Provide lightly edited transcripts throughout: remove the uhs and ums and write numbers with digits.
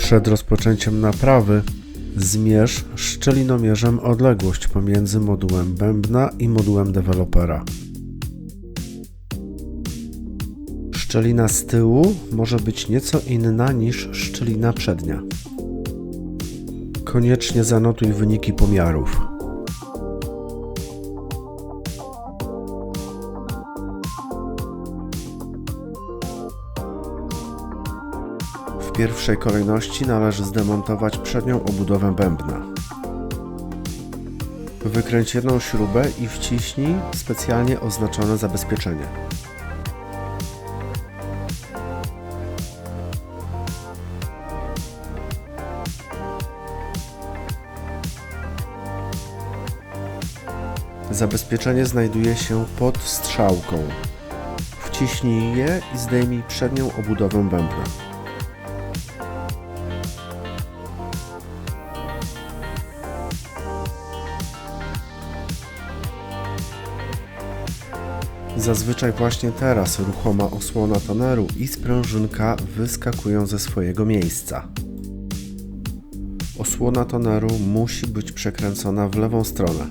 Przed rozpoczęciem naprawy zmierz szczelinomierzem odległość pomiędzy modułem bębna i modułem dewelopera. Szczelina z tyłu może być nieco inna niż szczelina przednia. Koniecznie zanotuj wyniki pomiarów. W pierwszej kolejności należy zdemontować przednią obudowę bębna. Wykręć jedną śrubę i wciśnij specjalnie oznaczone zabezpieczenie. Zabezpieczenie znajduje się pod strzałką. Wciśnij je i zdejmij przednią obudowę bębna. Zazwyczaj właśnie teraz ruchoma osłona toneru i sprężynka wyskakują ze swojego miejsca. Osłona toneru musi być przekręcona w lewą stronę.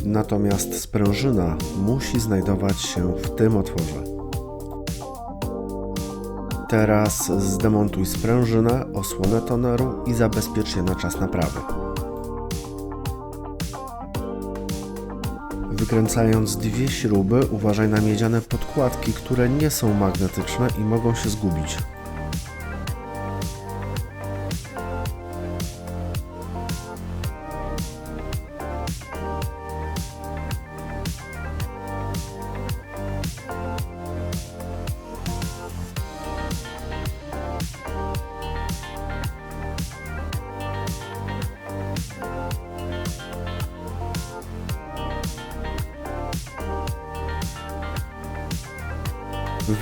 Natomiast sprężyna musi znajdować się w tym otworze. Teraz zdemontuj sprężynę, osłonę toneru i zabezpiecz je na czas naprawy. Wykręcając dwie śruby, uważaj na miedziane podkładki, które nie są magnetyczne i mogą się zgubić.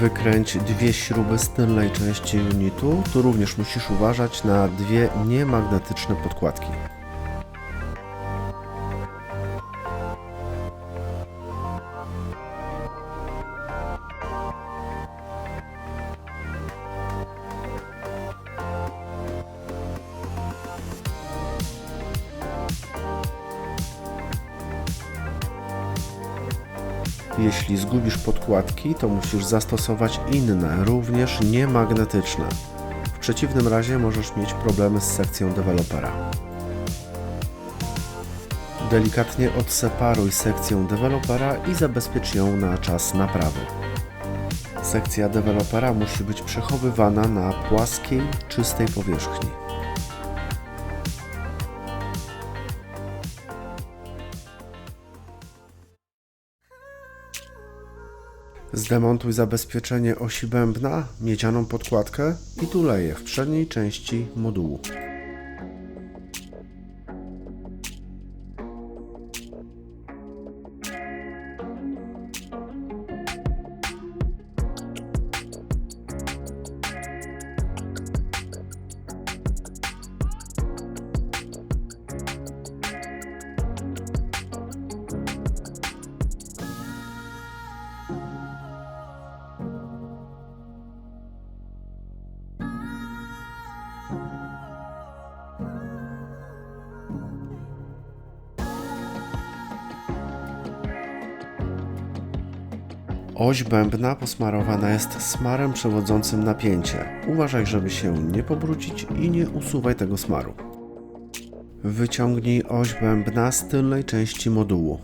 Wykręć dwie śruby z tylnej części unitu. Tu również musisz uważać na dwie niemagnetyczne podkładki. Jeśli zgubisz podkładki, to musisz zastosować inne, również niemagnetyczne. W przeciwnym razie możesz mieć problemy z sekcją dewelopera. Delikatnie odseparuj sekcję dewelopera i zabezpiecz ją na czas naprawy. Sekcja dewelopera musi być przechowywana na płaskiej, czystej powierzchni. Zdemontuj zabezpieczenie osi bębna, miedzianą podkładkę i tulej je w przedniej części modułu. Oś bębna posmarowana jest smarem przewodzącym napięcie. Uważaj, żeby się nie pobrudzić i nie usuwaj tego smaru. Wyciągnij oś bębna z tylnej części modułu.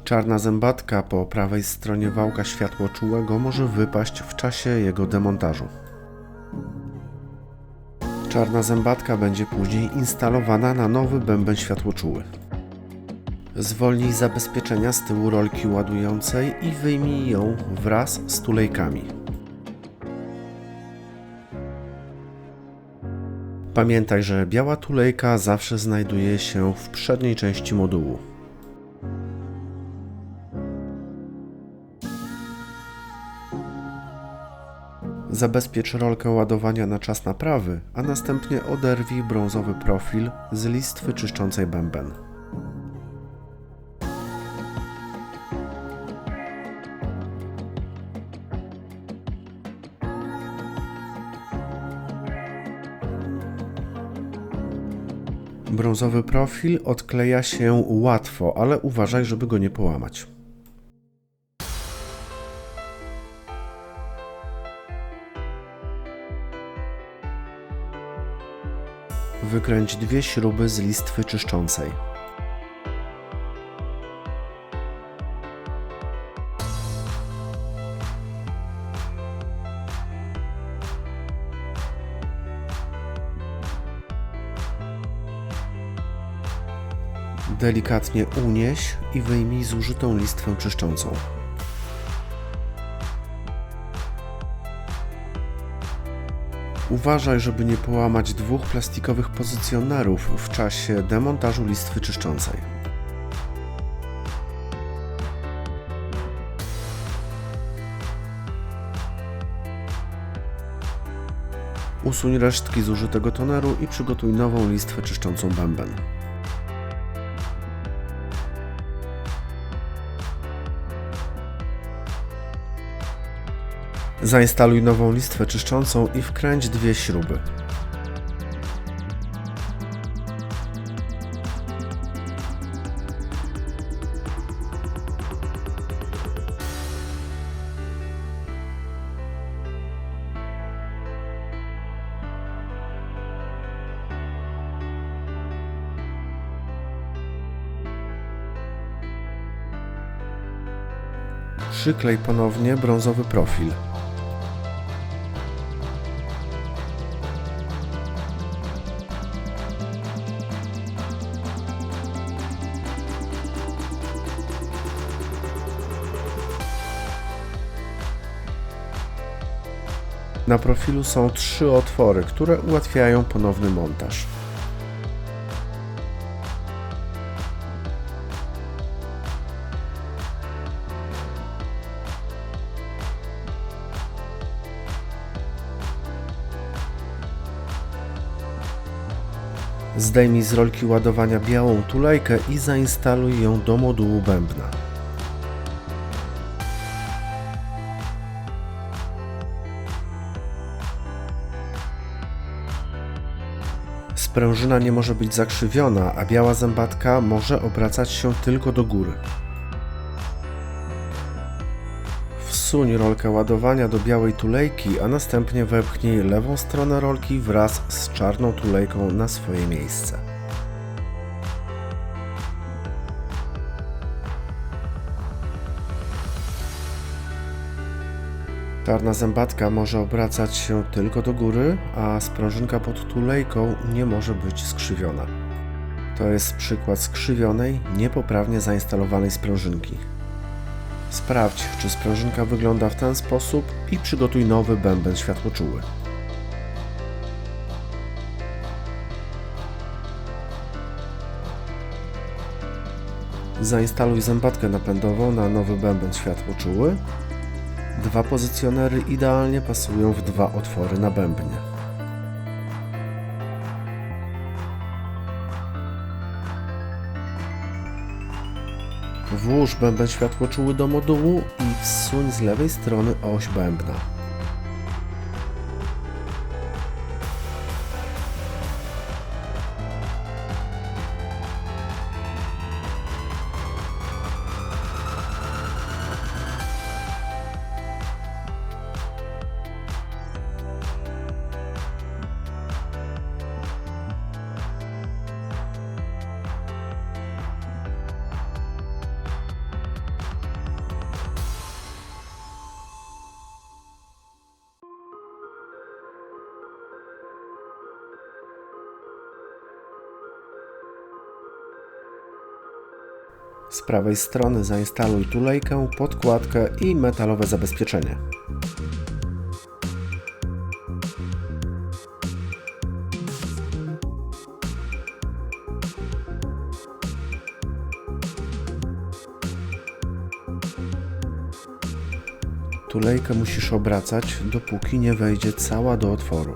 Czarna zębatka po prawej stronie wałka światłoczułego może wypaść w czasie jego demontażu. Czarna zębatka będzie później instalowana na nowy bęben światłoczuły. Zwolnij z zabezpieczenia z tyłu rolki ładującej i wyjmij ją wraz z tulejkami. Pamiętaj, że biała tulejka zawsze znajduje się w przedniej części modułu. Zabezpiecz rolkę ładowania na czas naprawy, a następnie oderwij brązowy profil z listwy czyszczącej bęben. Brązowy profil odkleja się łatwo, ale uważaj, żeby go nie połamać. Wykręć 2 śruby z listwy czyszczącej. Delikatnie unieś i wyjmij zużytą listwę czyszczącą. Uważaj, żeby nie połamać 2 plastikowych pozycjonerów w czasie demontażu listwy czyszczącej. Usuń resztki zużytego toneru i przygotuj nową listwę czyszczącą bęben. Zainstaluj nową listwę czyszczącą i wkręć 2 śruby. Przyklej ponownie brązowy profil. Na profilu są 3 otwory, które ułatwiają ponowny montaż. Zdejmij z rolki ładowania białą tulejkę i zainstaluj ją do modułu bębna. Sprężyna nie może być zakrzywiona, a biała zębatka może obracać się tylko do góry. Wsuń rolkę ładowania do białej tulejki, a następnie wepchnij lewą stronę rolki wraz z czarną tulejką na swoje miejsce. Czarna zębatka może obracać się tylko do góry, a sprężynka pod tulejką nie może być skrzywiona. To jest przykład skrzywionej, niepoprawnie zainstalowanej sprężynki. Sprawdź, czy sprężynka wygląda w ten sposób i przygotuj nowy bęben światłoczuły. Zainstaluj zębatkę napędową na nowy bęben światłoczuły. 2 pozycjonery idealnie pasują w 2 otwory na bębnie. Włóż bęben światłoczuły do modułu i wsuń z lewej strony oś bębna. Z prawej strony zainstaluj tulejkę, podkładkę i metalowe zabezpieczenie. Tulejkę musisz obracać, dopóki nie wejdzie cała do otworu.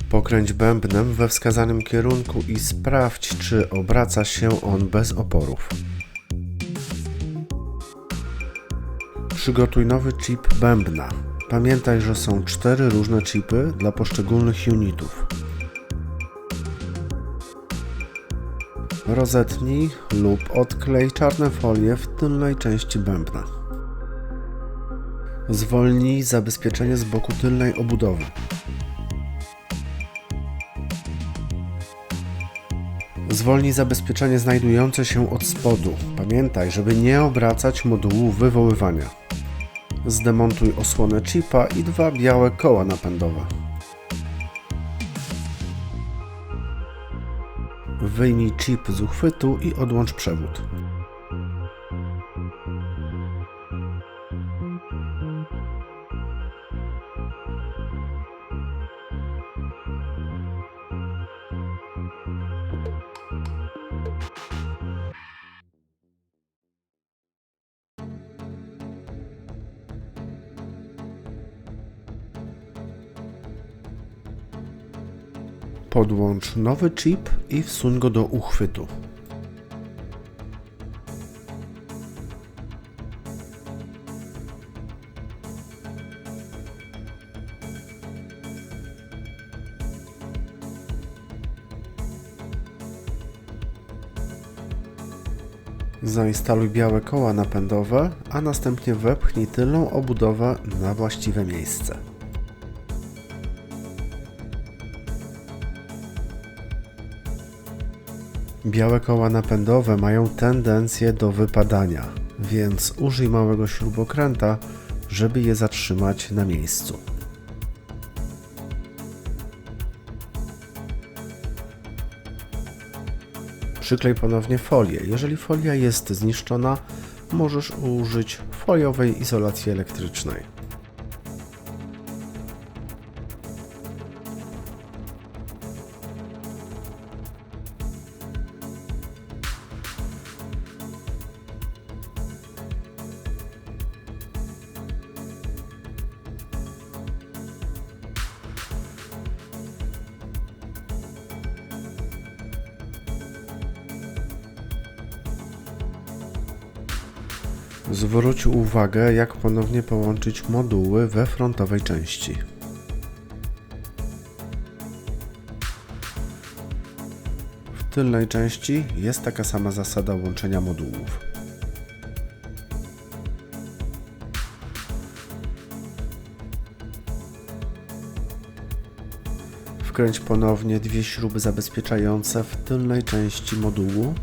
Pokręć bębnem we wskazanym kierunku i sprawdź, czy obraca się on bez oporów. Przygotuj nowy chip bębna. Pamiętaj, że są 4 różne chipy dla poszczególnych unitów. Rozetnij lub odklej czarne folie w tylnej części bębna. Zwolnij zabezpieczenie z boku tylnej obudowy. Zwolnij zabezpieczenie znajdujące się od spodu. Pamiętaj, żeby nie obracać modułu wywoływania. Zdemontuj osłonę chipa i 2 białe koła napędowe. Wyjmij chip z uchwytu i odłącz przewód. Podłącz nowy chip i wsuń go do uchwytu. Zainstaluj białe koła napędowe, a następnie wepchnij tylną obudowę na właściwe miejsce. Białe koła napędowe mają tendencję do wypadania, więc użyj małego śrubokręta, żeby je zatrzymać na miejscu. Przyklej ponownie folię. Jeżeli folia jest zniszczona, możesz użyć foliowej izolacji elektrycznej. Zwróć uwagę, jak ponownie połączyć moduły we frontowej części. W tylnej części jest taka sama zasada łączenia modułów. Wkręć ponownie 2 śruby zabezpieczające w tylnej części modułu.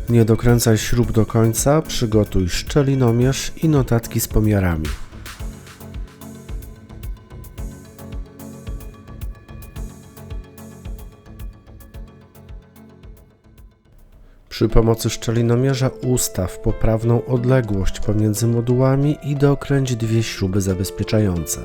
Nie dokręcaj śrub do końca, przygotuj szczelinomierz i notatki z pomiarami. Przy pomocy szczelinomierza ustaw poprawną odległość pomiędzy modułami i dokręć 2 śruby zabezpieczające.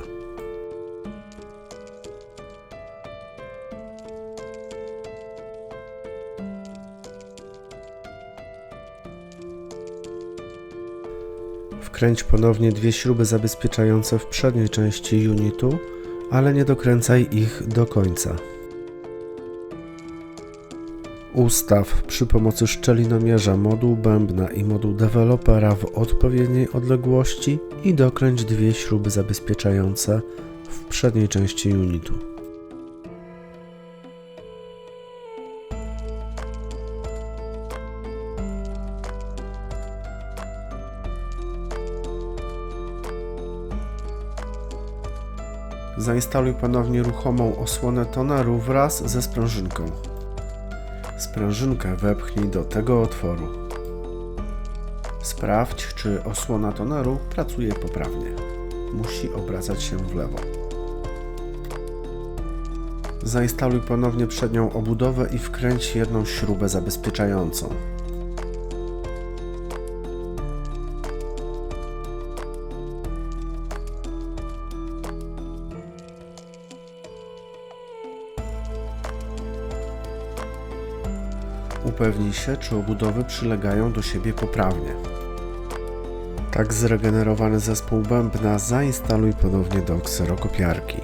Wkręć ponownie 2 śruby zabezpieczające w przedniej części unitu, ale nie dokręcaj ich do końca. Ustaw przy pomocy szczelinomierza moduł bębna i moduł dewelopera w odpowiedniej odległości i dokręć 2 śruby zabezpieczające w przedniej części unitu. Zainstaluj ponownie ruchomą osłonę toneru wraz ze sprężynką. Sprężynkę wepchnij do tego otworu. Sprawdź, czy osłona toneru pracuje poprawnie. Musi obracać się w lewo. Zainstaluj ponownie przednią obudowę i wkręć jedną śrubę zabezpieczającą. Upewnij się, czy obudowy przylegają do siebie poprawnie. Tak zregenerowany zespół bębna zainstaluj ponownie do kserokopiarki.